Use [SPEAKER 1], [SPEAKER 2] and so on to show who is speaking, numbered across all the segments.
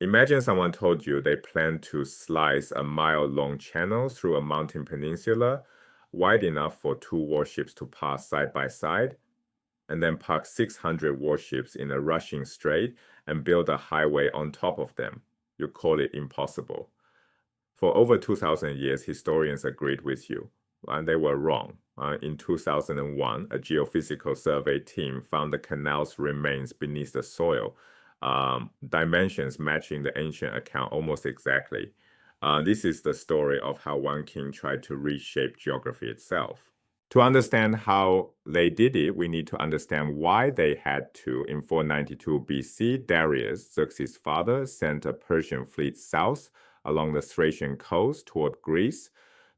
[SPEAKER 1] Imagine someone told you they plan to slice a mile-long channel through a mountain peninsula wide enough for two warships to pass side by side, and then park 600 warships in a rushing strait and build a highway on top of them. You call it impossible. For over 2,000 years, historians agreed with you, and they were wrong. In 2001, a geophysical survey team found the canal's remains beneath the soil, dimensions matching the ancient account almost exactly. This is the story of how one king tried to reshape geography itself. To understand how they did it, we need to understand why they had to. In 492 BC, Darius, Xerxes' father, sent a Persian fleet south along the Thracian coast toward Greece.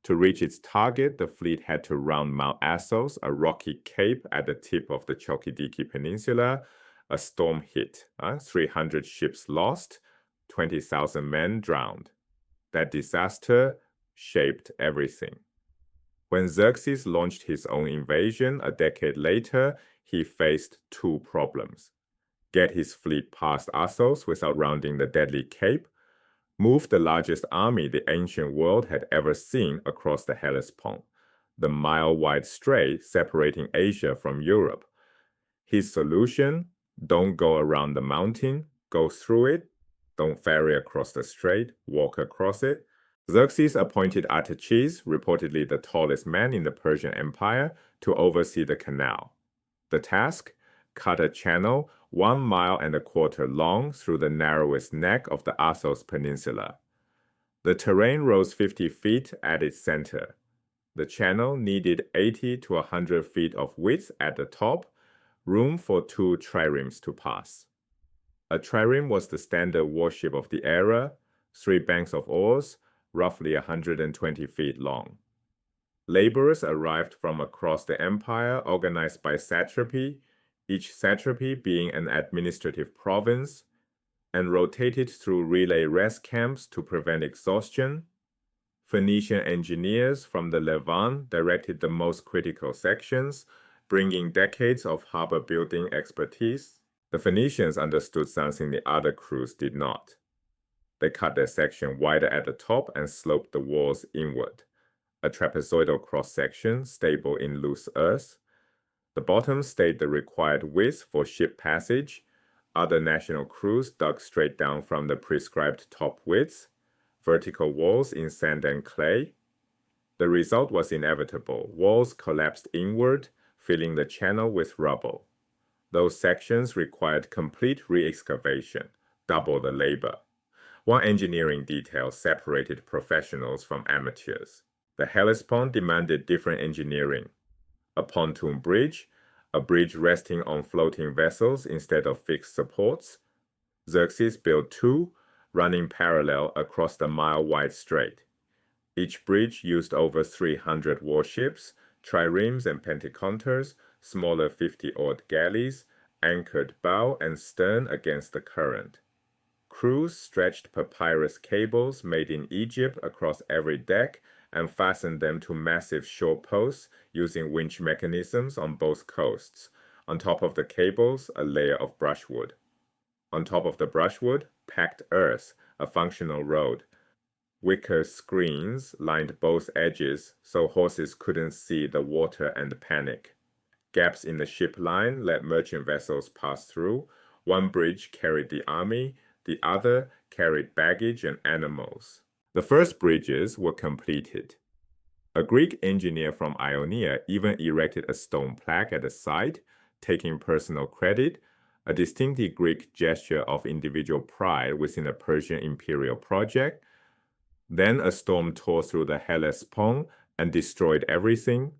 [SPEAKER 1] To reach its target, the fleet had to round Mount Athos, a rocky cape at the tip of the Chalkidiki Peninsula. A storm hit, 300 ships lost, 20,000 men drowned. That disaster shaped everything. When Xerxes launched his own invasion a decade later, he faced two problems. Get his fleet past Athos without rounding the deadly cape, move the largest army the ancient world had ever seen across the Hellespont, the mile-wide strait separating Asia from Europe. His solution: don't go around the mountain, go through it, don't ferry across the strait, walk across it. Xerxes appointed Artaxerxes, reportedly the tallest man in the Persian Empire, to oversee the canal. The task: cut a channel 1.25 miles long through the narrowest neck of the Athos Peninsula. The terrain rose 50 feet at its center. The channel needed 80 to 100 feet of width at the top, room for two triremes to pass. A trireme was the standard warship of the era, 3 banks of oars, roughly 120 feet long. Laborers arrived from across the empire, organized by satrapy, each satrapy being an administrative province, and rotated through relay rest camps to prevent exhaustion. Phoenician engineers from the Levant directed the most critical sections, bringing decades of harbor building expertise. The Phoenicians understood something the other crews did not. They cut their section wider at the top and sloped the walls inward, a trapezoidal cross-section stable in loose earth. The bottom stayed the required width for ship passage. Other national crews dug straight down from the prescribed top width, vertical walls in sand and clay. The result was inevitable. Walls collapsed inward, filling the channel with rubble. Those sections required complete re-excavation, double the labor. One engineering detail separated professionals from amateurs. The Hellespont demanded different engineering. A pontoon bridge, a bridge resting on floating vessels instead of fixed supports. Xerxes built 2, running parallel across the mile-wide strait. Each bridge used over 300 warships, triremes and penteconters, smaller 50-oared galleys, anchored bow and stern against the current. Crews stretched papyrus cables made in Egypt across every deck and fastened them to massive shore posts using winch mechanisms on both coasts. On top of the cables, a layer of brushwood. On top of the brushwood, packed earth, a functional road. Wicker screens lined both edges so horses couldn't see the water and panic. Gaps in the ship line let merchant vessels pass through. One bridge carried the army, the other carried baggage and animals. The first bridges were completed. A Greek engineer from Ionia even erected a stone plaque at the site, taking personal credit, a distinctly Greek gesture of individual pride within a Persian imperial project. Then a storm tore through the Hellespont and destroyed everything.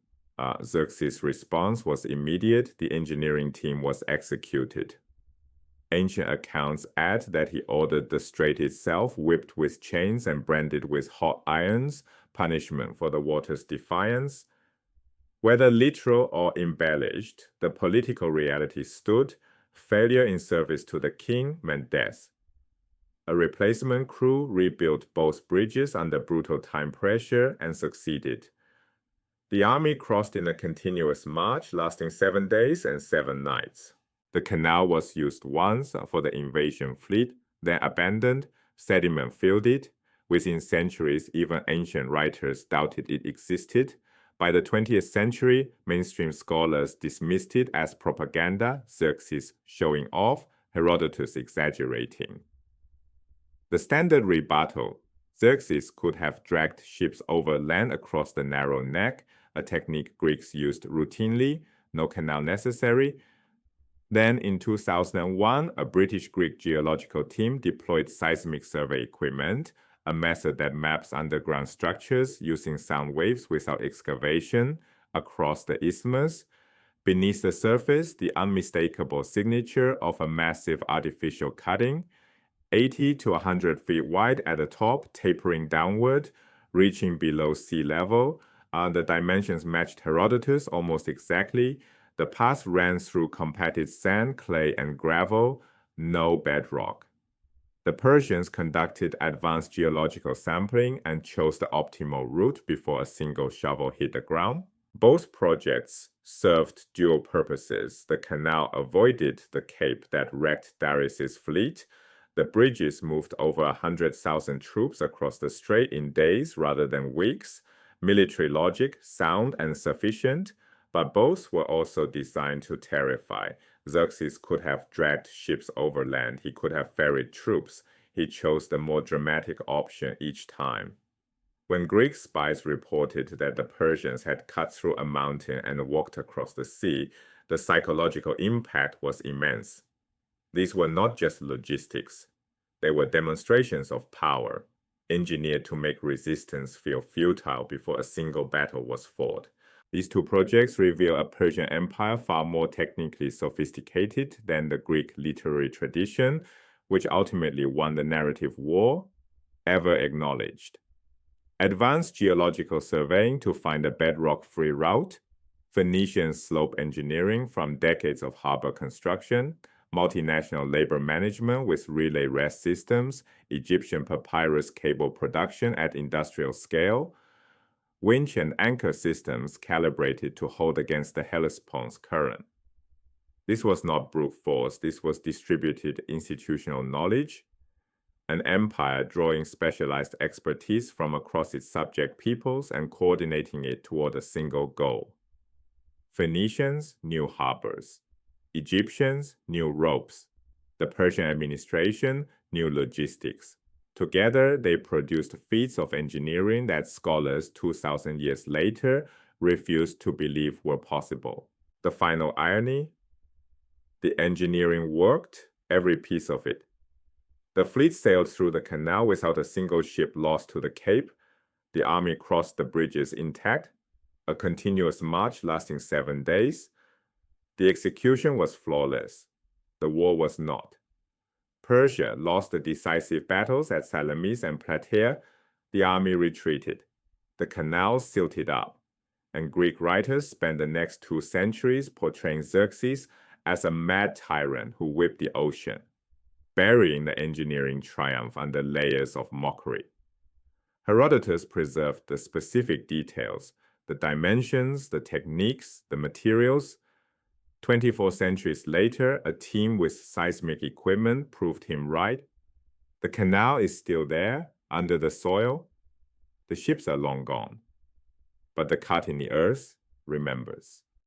[SPEAKER 1] Xerxes' response was immediate. The engineering team was executed. Ancient accounts add that he ordered the strait itself whipped with chains and branded with hot irons, punishment for the water's defiance. Whether literal or embellished, the political reality stood. Failure in service to the king meant death. A replacement crew rebuilt both bridges under brutal time pressure and succeeded. The army crossed in a continuous march lasting 7 days and 7 nights. The canal was used once for the invasion fleet, then abandoned, sediment filled it. Within centuries, even ancient writers doubted it existed. By the 20th century, mainstream scholars dismissed it as propaganda, Xerxes showing off, Herodotus exaggerating. The standard rebuttal: Xerxes could have dragged ships over land across the narrow neck, a technique Greeks used routinely, no canal necessary. Then in 2001, a British-Greek geological team deployed seismic survey equipment, a method that maps underground structures using sound waves without excavation across the isthmus. Beneath the surface, the unmistakable signature of a massive artificial cutting, 80 to 100 feet wide at the top, tapering downward, reaching below sea level. The dimensions matched Herodotus almost exactly. The path ran through compacted sand, clay, and gravel, no bedrock. The Persians conducted advanced geological sampling and chose the optimal route before a single shovel hit the ground. Both projects served dual purposes. The canal avoided the cape that wrecked Darius's fleet. The bridges moved over 100,000 troops across the strait in days rather than weeks. Military logic, sound and sufficient, but both were also designed to terrify. Xerxes could have dragged ships overland. He could have ferried troops. He chose the more dramatic option each time. When Greek spies reported that the Persians had cut through a mountain and walked across the sea, the psychological impact was immense. These were not just logistics. They were demonstrations of power, engineered to make resistance feel futile before a single battle was fought. These two projects reveal a Persian Empire far more technically sophisticated than the Greek literary tradition, which ultimately won the narrative war, ever acknowledged. Advanced geological surveying to find a bedrock-free route, Phoenician slope engineering from decades of harbor construction, multinational labor management with relay rest systems, Egyptian papyrus cable production at industrial scale, winch and anchor systems calibrated to hold against the Hellespont's current. This was not brute force, this was distributed institutional knowledge, an empire drawing specialized expertise from across its subject peoples and coordinating it toward a single goal. Phoenicians, new harbors. Egyptians, new ropes. The Persian administration, new logistics. Together, they produced feats of engineering that scholars 2,000 years later refused to believe were possible. The final irony? The engineering worked, every piece of it. The fleet sailed through the canal without a single ship lost to the Cape. The army crossed the bridges intact, a continuous march lasting 7 days. The execution was flawless. The war was not. Persia lost the decisive battles at Salamis and Plataea. The army retreated. The canal silted up, and Greek writers spent the next 2 centuries portraying Xerxes as a mad tyrant who whipped the ocean, burying the engineering triumph under layers of mockery. Herodotus preserved the specific details, the dimensions, the techniques, the materials. 24 centuries later, a team with seismic equipment proved him right. The canal is still there, under the soil. The ships are long gone, but the cut in the earth remembers.